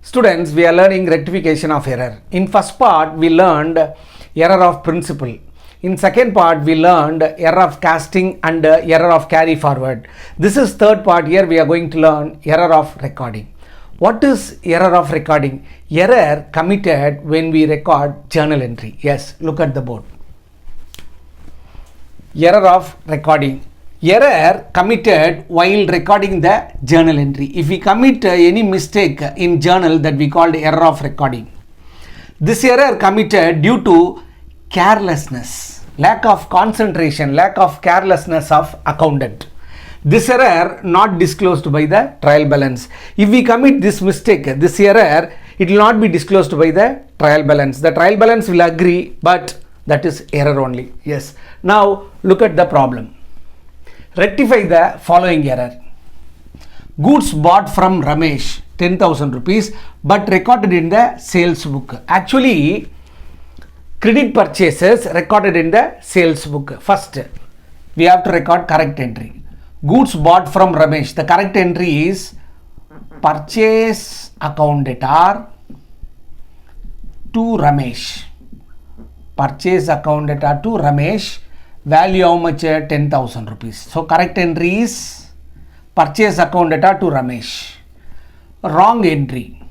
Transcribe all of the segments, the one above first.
Students, we are learning rectification of error. In first part, we learned error of principle. In second part, we learned error of casting and error of carry forward. This is third part. Here we are going to learn error of recording. What is error of recording? Error committed when we record journal entry. Yes, look at the board. Error of recording. Error committed while recording the journal entry. If we commit any mistake in journal, that we called error of recording. This error committed due to carelessness, lack of concentration, lack of carelessness of accountant. This error not disclosed by the trial balance. If we commit this mistake, this error, it will not be disclosed by the trial balance. The trial balance will agree, but that is error only. Yes. Now look at the problem. Rectify the following error. Goods bought from Ramesh 10,000 rupees but recorded in the sales book. Actually, credit purchases recorded in the sales book. First, we have to record correct entry. Goods bought from Ramesh. The correct entry is purchase account debtor to Ramesh. Purchase account debtor to Ramesh. Value how much? 10,000 rupees. So correct entry is purchase account debtor to Ramesh. Wrong entry.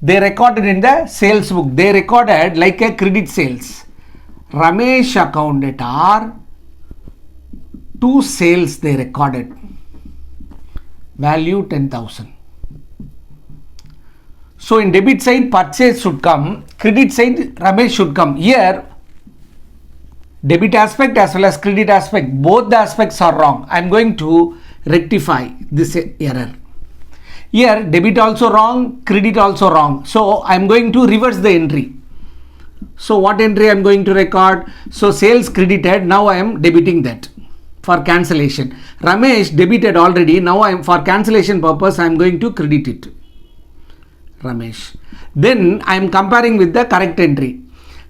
They recorded in the sales book. They recorded like a credit sales. Ramesh account debtor to sales they recorded. Value 10,000. So in debit side purchase should come. Credit side Ramesh should come. Here debit aspect as well as credit aspect, both the aspects are wrong. I am going to rectify this error. Here debit also wrong, credit also wrong. So I am going to reverse the entry. So what entry I am going to record? So sales credited, now I am debiting that for cancellation. Ramesh debited already, now I am for cancellation purpose I am going to credit it. Ramesh. Then I am comparing with the correct entry.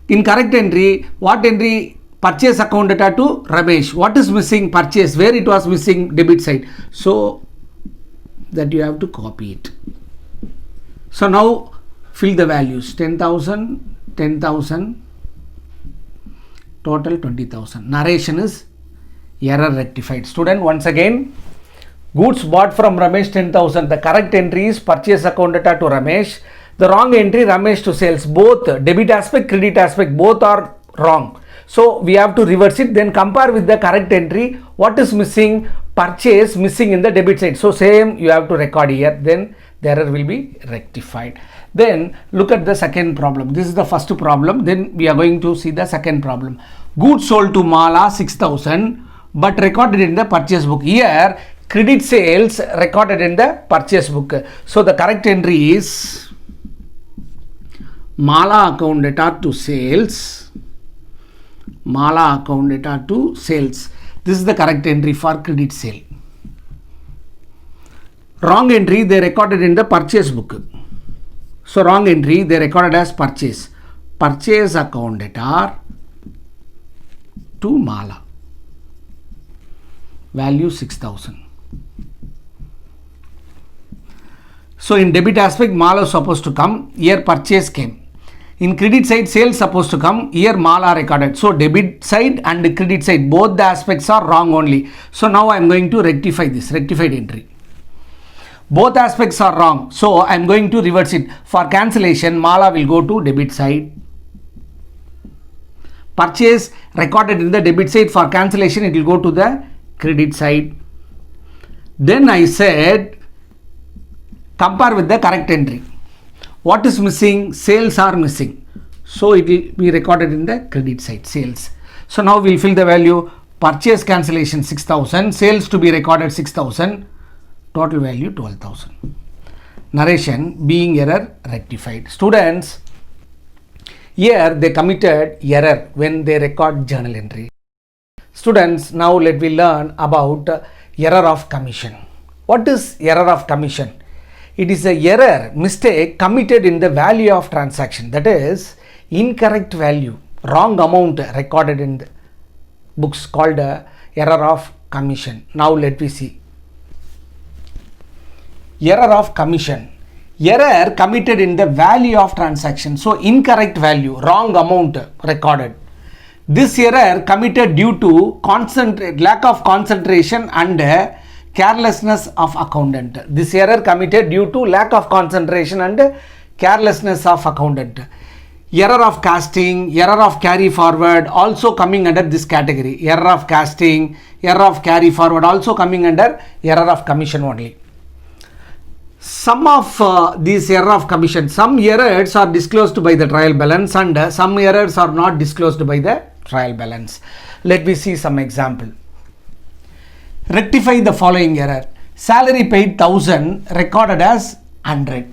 In correct entry, what entry? Purchase account debtor to Ramesh. What is missing? Purchase. Where it was missing? Debit side. So that you have to copy it. So now fill the values. 10,000, 10,000, total 20,000. Narration is error rectified. Student, once again, goods bought from Ramesh 10,000. The correct entry is purchase account debtor to Ramesh. The wrong entry Ramesh to sales. Both debit aspect, credit aspect, both are wrong. So we have to reverse it, then compare with the correct entry. What is missing? Purchase missing in the debit side. So same you have to record here, then the error will be rectified. Then look at the second problem. This is the first problem. Then we are going to see the second problem. Goods sold to Mala 6,000 but recorded in the purchase book. Here credit sales recorded in the purchase book. So the correct entry is Mala account debtor to sales. Mala account debtor to sales. This is the correct entry for credit sale. Wrong entry they recorded in the purchase book. So wrong entry they recorded as purchase. Purchase account debtor to Mala. Value 6,000. So in debit aspect Mala was supposed to come. Here purchase came. In credit side sales supposed to come. Here Mala recorded. So debit side and credit side both the aspects are wrong only. So now I am going to rectify this. Rectified entry. Both aspects are wrong. So I am going to reverse it. For cancellation Mala will go to debit side. Purchase recorded in the debit side. For cancellation it will go to the credit side. Then I said compare with the correct entry. What is missing? Sales are missing. So it will be recorded in the credit side, sales. So now we will fill the value. Purchase cancellation 6,000. Sales to be recorded 6,000. Total value 12,000. Narration being error rectified. Students, here they committed error when they record journal entry. Students, now let me learn about error of commission. What is error of commission? It is a error, mistake committed in the value of transaction. That is incorrect value, wrong amount recorded in the books called error of commission. Now let me see. Error of commission. Error committed in the value of transaction. So incorrect value, wrong amount recorded. This error committed due to lack of concentration and carelessness of accountant. This error committed due to lack of concentration and carelessness of accountant. Error of casting, error of carry forward also coming under this category. Error of casting, error of carry forward also coming under error of commission only. Some of these error of commission, some errors are disclosed by the trial balance and some errors are not disclosed by the trial balance. Let me see some example. Rectify the following error. Salary paid 1000 recorded as 100.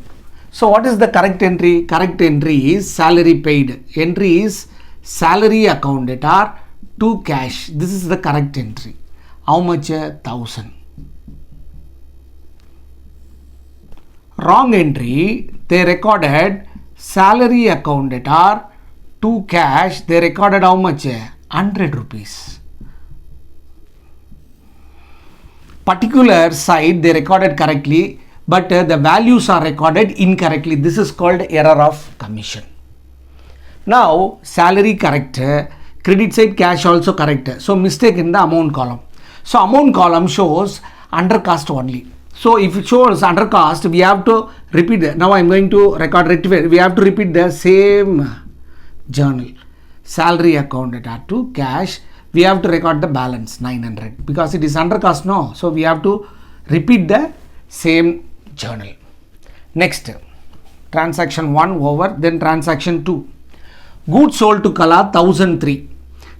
So what is the correct entry? Correct entry is salary paid. Entry is salary accounted or to cash. This is the correct entry. How much? 1000. Wrong entry, they recorded salary accounted or to cash, they recorded how much? 100 rupees. Particular side they recorded correctly, but the values are recorded incorrectly. This is called error of commission. Now salary correct, credit side cash also correct. So mistake in the amount column. So amount column shows under cost only. So if it shows under cost, we have to repeat. Now I am going to record rectify. We have to repeat the same journal. Salary accounted to cash. We have to record the balance 900 because it is under cost. No, so we have to repeat the same journal. Next, transaction 1 over. Then transaction 2. Goods sold to Kala 1003.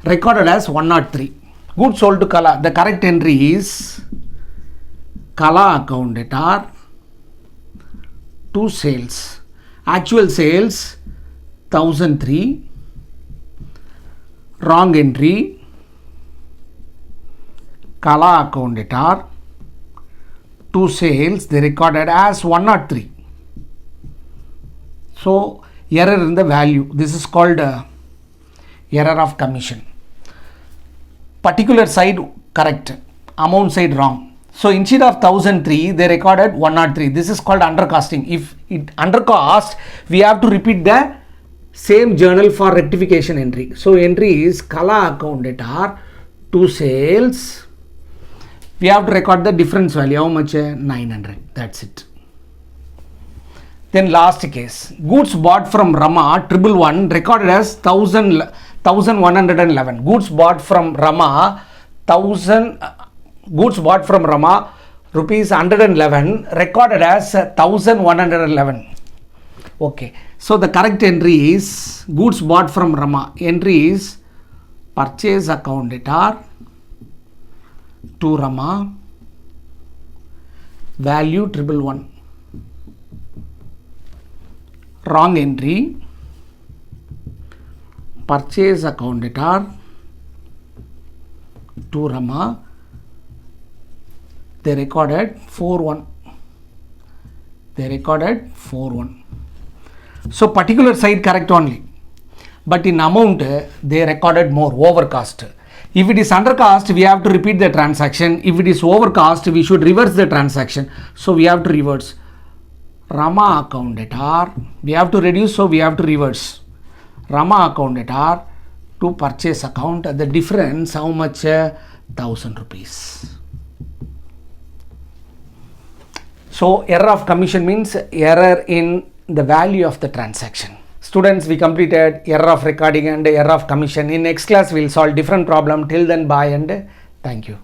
Recorded as 103. Goods sold to Kala. The correct entry is Kala accounted are to sales. Actual sales 1003. Wrong entry. Kala accounted are to sales. They recorded as 103. So error in the value. This is called error of commission. Particular side correct. Amount side wrong. So instead of 1003, they recorded 103. This is called undercosting. If it undercost, we have to repeat the same journal for rectification entry. So entry is Kala accounted are to sales. We have to record the difference value. How much? 900. That's it. Then last case. Goods bought from Rama 111 recorded as 1111. Goods bought from Rama 1000. Goods bought from Rama rupees 111 recorded as 1111. Okay. So the correct entry is goods bought from Rama. Entry is purchase accounted are to Rama. Value 111. Wrong entry. Purchase accounted are to Rama. They recorded 41. They recorded 41. So particular side correct only. But in amount they recorded more overcost. If it is undercost, we have to repeat the transaction. If it is overcost, we should reverse the transaction. So we have to reverse. Rama accounted are. We have to reduce, so we have to reverse. Rama accounted are to purchase account. The difference how much? 1000 rupees. So error of commission means error in the value of the transaction. Students, we completed error of recording and error of commission. In next class, we will solve different problem. Till then, bye and thank you.